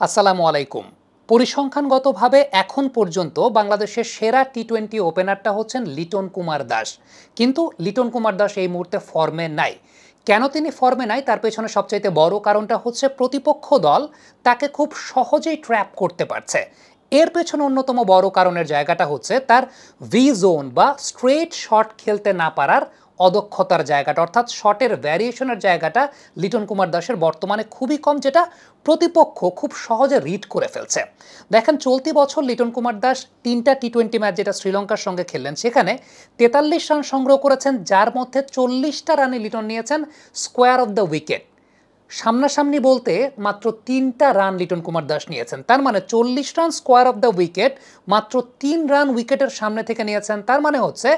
আসসালামু আলাইকুম। পরিসংখ্যানগতভাবে এখন পর্যন্ত বাংলাদেশের সেরা টি-20 ওপেনারটা হচ্ছেন লিটন কুমার দাস। কিন্তু লিটন কুমার দাস এই মুহূর্তে ফর্মে নাই। কেন তিনি ফর্মে নাই তার পেছনে সবচাইতে বড় কারণটা হচ্ছে প্রতিপক্ষ দল তাকে খুব সহজেই ট্র্যাপ করতে পারছে। এর পেছনে অন্যতম বড় কারণের জায়গাটা হচ্ছে তার ভি জোন বা স্ট্রেট শট খেলতে না পারার অদক্ষতার জায়গাটা, অর্থাৎ শটের ভ্যারিয়েশনের জায়গাটা লিটন কুমার দাসের বর্তমানে খুবই কম, যেটা প্রতিপক্ষ খুব সহজে রিড করে ফেলছে। দেখেন, চলতি বছর লিটন কুমার দাস 3টা টি-20 ম্যাচ যেটা শ্রীলঙ্কার সঙ্গে খেললেন সেখানে 43 রান সংগ্রহ করেছেন, যার মধ্যে 40টা রানে লিটন নিয়েছেন স্কোয়ার অফ দ্য উইকেট। সামনাসামনি বলতে মাত্র 3টা রান লিটন কুমার দাস নিয়েছেন, তার মানে 40 run square of the wicket, মাত্র 3 রান উইকেটের সামনে থেকে নিয়েছেন। তার মানে হচ্ছে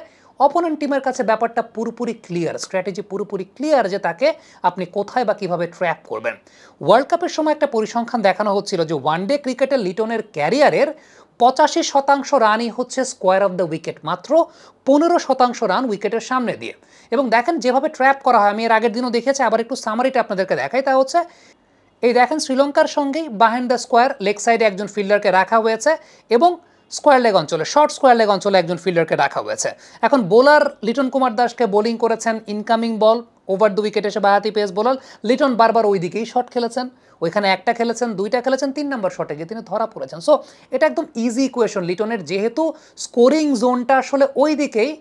অপোনেন্ট টিমের কাছে ব্যাপারটা পুরোপুরি ক্লিয়ার, স্ট্র্যাটেজি পুরোপুরি ক্লিয়ার যে তাকে আপনি কোথায় বা কিভাবে ট্র্যাপ করবেন। ওয়ার্ল্ড কাপের সময় একটা পরিসংখ্যান দেখানো হচ্ছিল যে ওয়ানডে ক্রিকেটে লিটনের ক্যারিয়ারের 85% রানই হচ্ছে স্কোয়ার অফ দ্য উইকেট, মাত্র 15% রান উইকেটের সামনে দিয়ে। এবং দেখেন যেভাবে ট্র্যাপ করা হয়, আমি এর আগের দিনও দেখেছি, আবার একটু সামারিটা আপনাদেরকে দেখাই। তা হচ্ছে এই দেখেন, শ্রীলঙ্কার সঙ্গেই বাহিন্ড দ্য স্কোয়ার লেগ সাইডে একজন ফিল্ডারকে রাখা হয়েছে এবং স্কোয়ার লেগ অঞ্চলে, শর্ট স্কোয়ার লেগ অঞ্চলে একজন ফিল্ডারকে রাখা হয়েছে। এখন বোলার লিটন কুমার দাসকে বোলিং করেছেন, incoming ball over the wicket এসে বাহাতি পেস বোলার লিটন বারবার ওই দিকেই শট খেলেছেন, ওইখানে একটা খেলেছেন, দুইটা খেলেছেন, 3 নম্বর শটে গিয়ে তিনি ধরা পড়েছেন। সো এটা একদম ইজি ইকুয়েশন লিটনের, যেহেতু স্কোরিং জোনটা আসলে ওই দিকেই,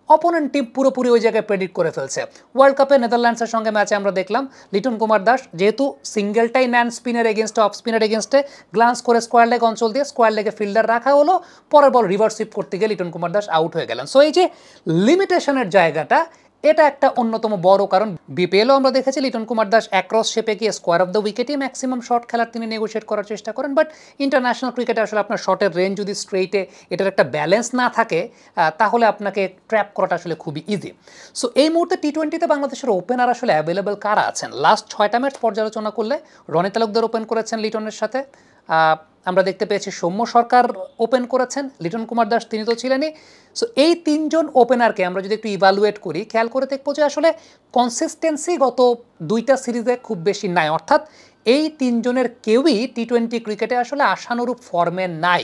অপোনেন্ট টিম পুরোপুরি ওই জায়গায় প্রেডিক্ট করে ফেলছে। ওয়ার্ল্ড কাপে নেদারল্যান্ডসের সঙ্গে ম্যাচে আমরা দেখলাম লিটন কুমার দাস যেহেতু সিঙ্গেলটাই নেন স্পিনের এগেনস্টে, অফ স্পিনের এগেনস্টে গ্লান্স করে স্কোয়ার লেগ অঞ্চল দিয়ে স্কোয়ার লেগে ফিল্ডার রাখা হলো, পরের বল রিভার্স শিফট করতে গিয়ে লিটন কুমার দাস আউট হয়ে গেলেন। সো এই যে লিমিটেশনের জায়গাটা, এটা একটা অন্যতম বড় কারণ। বিপিএলও আমরা দেখেছি লিটন কুমার দাস অ্যাক্রস শেপে গিয়ে স্কোয়ার অফ দ্য উইকেটই ম্যাক্সিমাম শট খেলার তিনি নেগোশিয়েট করার চেষ্টা করেন, বাট ইন্টারন্যাশনাল ক্রিকেটে আসলে আপনার শটের রেঞ্জ যদি স্ট্রেইটে এটার একটা ব্যালেন্স না থাকে তাহলে আপনাকে ট্র্যাপ করাটা আসলে খুবই ইজি। সো এই মুহূর্তে টি-20তে বাংলাদেশের ওপেনার আসলে অ্যাভেলেবেল কারা আছেন, লাস্ট 6টা ম্যাচ পর্যালোচনা করলে রনি তালুকদার ওপেন করেছেন লিটনের সাথে, আমরা দেখতে পেয়েছি সৌম্য সরকার ওপেন করেছেন, লিটন কুমার দাস তিনি তো ছিলেনই। সো এই 3জন ওপেনারকে আমরা যদি একটু ইভ্যালুয়েট করি, খেয়াল করে দেখবো যে আসলে কনসিস্টেন্সি গত 2টা সিরিজে খুব বেশি নাই, অর্থাৎ এই 3জনের কেউই টি-20 ক্রিকেটে আসলে আশানুরূপ ফর্মে নাই।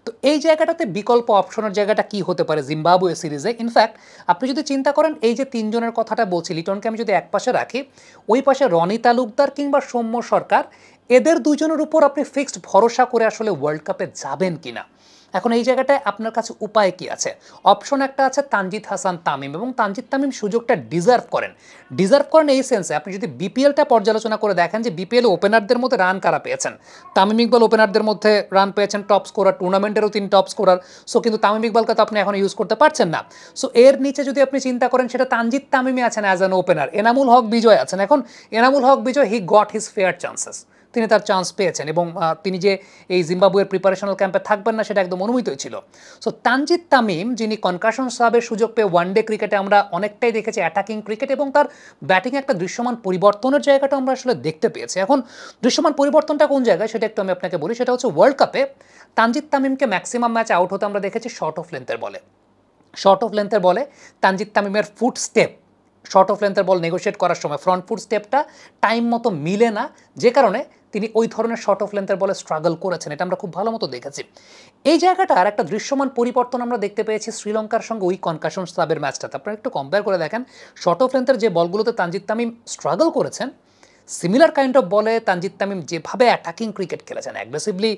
তো এই জায়গাটাতে বিকল্প অপশনের জায়গাটা কি হতে পারে জিম্বাবুয়ে সিরিজে? ইনফ্যাক্ট আপনি যদি চিন্তা করেন, এই যে 3জনের কথাটা বলছি, লিটনকে আমি যদি এক পাশে রাখি, ওই পাশে রনি তালুকদার কিংবা সৌম্য সরকার, এদের দুজনের উপর আপনি ফিক্সড ভরসা করে আসলে ওয়ার্ল্ড কাপে যাবেন কিনা। এখন এই জায়গাটায় আপনার কাছে উপায় কি আছে? অপশন একটা আছে তানজিদ হাসান তামিম, এবং তানজিদ তামিম সুযোগটা ডিজার্ভ করেন এই সেন্সে, আপনি যদি বিপিএলটা পর্যালোচনা করে দেখেন যে বিপিএল ওপেনারদের মধ্যে রান কারা পেয়েছেন, তামিম ইকবাল ওপেনারদের মধ্যে রান পেয়েছেন, টপ স্কোরার, টুর্নামেন্টেরও তিনি টপ স্কোরার। সো কিন্তু তামিম ইকবালকে তো আপনি এখন ইউজ করতে পারছেন না। সো এর নিচে যদি আপনি চিন্তা করেন, সেটা তানজিদ তামিমই আছেন as an opener, Enamul Haque Bijoy আছেন। এখন Enamul Haque Bijoy, he got his fair chances, তিনি তার চান্স পেয়েছেন, এবং তিনি যে এই জিম্বাবুয়ের প্রিপারেশনাল ক্যাম্পে থাকবেন না সেটা একদম অনুমিতই ছিল। সো তানজিদ তামিম, যিনি কনকাশন সাবের সুযোগ পেয়ে ওয়ানডে ক্রিকেটে আমরা অনেকটাই দেখেছি অ্যাটাকিং ক্রিকেট, এবং তার ব্যাটিংয়ে একটা দৃশ্যমান পরিবর্তনের জায়গাটা আমরা আসলে দেখতে পেয়েছি। এখন দৃশ্যমান পরিবর্তনটা কোন জায়গায় সেটা একটু আমি আপনাকে বলি। সেটা হচ্ছে ওয়ার্ল্ড কাপে তানজিদ তামিমকে ম্যাক্সিমাম ম্যাচ আউট হতে আমরা দেখেছি শর্ট অফ লেন্থের বলে তানজিদ তামিমের ফুট স্টেপ, শর্ট অফ লেন্থের বল নেগোশিয়েট করার সময় ফ্রন্ট ফুট স্টেপটা টাইম মতো মিলে না, যে কারণে তিনি ওই ধরনের শর্ট অফ লেন্থের বলে স্ট্রাগল করেছেন, এটা আমরা খুব ভালো মতো দেখেছি। এই জায়গাটার একটা দৃশ্যমান পরিবর্তন আমরা দেখতে পেয়েছি শ্রীলঙ্কার সঙ্গে ওই কনকাশন সাবের ম্যাচটাতে। আপনারা একটু কম্পেয়ার করে দেখেন, শর্ট অফ লেন্থের যে বলগুলোতে তানজিদ তামিম স্ট্রাগল করেছেন, সিমিলার কাইন্ড অফ বলে তানজিদ তামিম যেভাবে অ্যাটাকিং ক্রিকেট খেলেছেন, অ্যাগ্রেসিভলি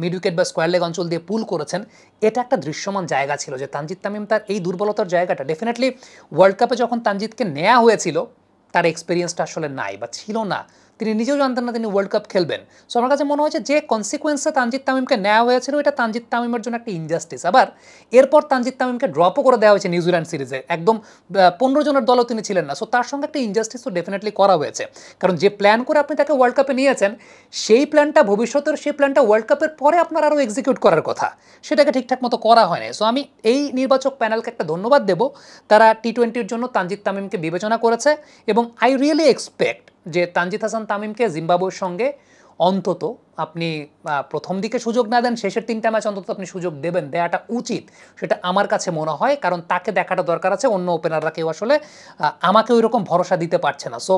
মিড উইকেট বা স্কোয়ার লেগ অঞ্চল দিয়ে পুল করেছেন, এটা একটা দৃশ্যমান জায়গা ছিল যে তানজিদ তামিম তার এই দুর্বলতার জায়গাটা, ডেফিনেটলি ওয়ার্ল্ড কাপে যখন তানজিদকে নেওয়া হয়েছিল তার এক্সপিরিয়েন্সটা আসলে নাই বা ছিল না, তিনি নিজেও জানতেন না তিনি ওয়ার্ল্ড কাপ খেলবেন। সো আমার কাছে মনে হয়েছে যে কনসিকুয়েন্সে তানজিদ তামিমকে নেওয়া হয়েছিল, এটা তানজিদ তামিমের জন্য একটা ইনজাস্টিস। আবার এরপর তানজিদ তামিমকে ড্রপও করে দেওয়া হয়েছে নিউজিল্যান্ড সিরিজে, একদম 15 জনের দলও তিনি ছিলেন না। সো তার সঙ্গে একটা ইনজাস্টিস তো ডেফিনেটলি করা হয়েছে, কারণ যে প্ল্যান করে আপনি তাকে ওয়ার্ল্ড কাপে নিয়েছেন, সেই প্ল্যানটা ভবিষ্যতের, সেই প্ল্যানটা ওয়ার্ল্ড কাপের পরে আপনার আরও এক্সিকিউট করার কথা, সেটাকে ঠিকঠাক মতো করা হয় না। সো আমি এই নির্বাচক প্যানেলকে একটা ধন্যবাদ দেব, তারা টি-20-র জন্য তানজিদ তামিমকে বিবেচনা করেছে, এবং আই রিয়েলি এক্সপেক্ট যে তানজিদ হাসান তামিমকে জিম্বাবুয়ের সঙ্গে অন্তত আপনি প্রথম দিকে সুযোগ না দেন, শেষের 3টা ম্যাচ অন্তত আপনি সুযোগ দেওয়াটা উচিত, সেটা আমার কাছে মনে হয়, কারণ তাকে দেখাটা দরকার আছে। অন্য ওপেনাররা কেউ আসলে আমাকে ওই রকম ভরসা দিতে পারছে না। So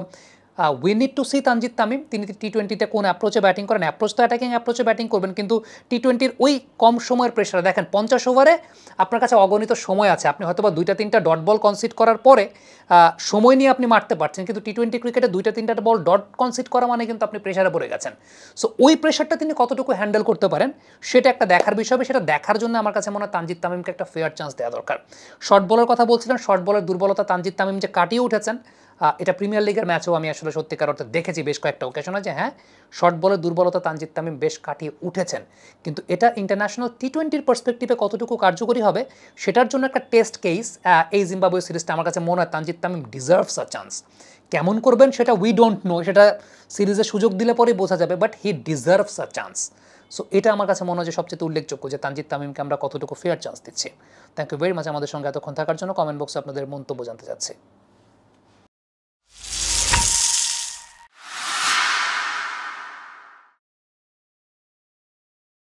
we need to see Tanzid Tamim তিনি টি-20তে কোন অ্যাপ্রোচে ব্যাটিং করেন। অ্যাপ্রোচ তো অ্যাটাকিং অ্যাপ্রোচে ব্যাটিং করবেন, কিন্তু টি-20র ওই কম সময়ের প্রেশারে দেখেন 50 ওভারে আপনার কাছে অগণিত সময় আছে, আপনি হয়তো বা 2টা-3টা ডট বল কনসিড করার পরে সময় নিয়ে আপনি মারতে পারছেন, কিন্তু টি-20 ক্রিকেটে 2টা-3টা বল ডট কনসিড করা মানে কিন্তু আপনি প্রেশারে পড়ে গেছেন। সো ওই প্রেশারটা তিনি কতটুকু হ্যান্ডেল করতে পারেন সেটা একটা দেখার বিষয় হবে। সেটা দেখার জন্য আমার কাছে মনে হয় তানজিদ তামিমকে একটা ফেয়ার চান্স দেওয়া দরকার। শর্ট বলের কথা বলছিলেন, শর্ট বলের দুর্বলতা তানজিদ তামিম যে কাটিয়ে উঠেছেন, এটা প্রিমিয়ার লিগের ম্যাচেও আমি আসলে সত্যিকার অর্থে দেখেছি বেশ কয়েকটা ওকেশনে যে হ্যাঁ, শর্ট বলের দুর্বলতা তানজিদ তামিম বেশ কাটিয়ে উঠেছেন, কিন্তু এটা ইন্টারন্যাশনাল টি-20র পার্সপেক্টিভে কতটুকু কার্যকরী হবে সেটার জন্য একটা টেস্ট কেস এই জিম্বাবুয়ে সিরিজটা আমার কাছে মনে হয় Tanzid Tamim deserves a chance. কেমন করবেন সেটা উই ডোন্ট নো, সেটা সিরিজে সুযোগ দিলে পরেই বোঝা যাবে, but he deserves a chance. So এটা আমার কাছে মনে হয় যে সবচেয়ে উল্লেখযোগ্য যে তানজিদ তামিমকে আমরা কতটুকু ফেয়ার চান্স দিচ্ছি। থ্যাংক ইউ ভেরি মাচ আমাদের সঙ্গে এতক্ষণ থাকার জন্য। কমেন্ট বক্সে আপনাদের মন্তব্য জানতে চাচ্ছি।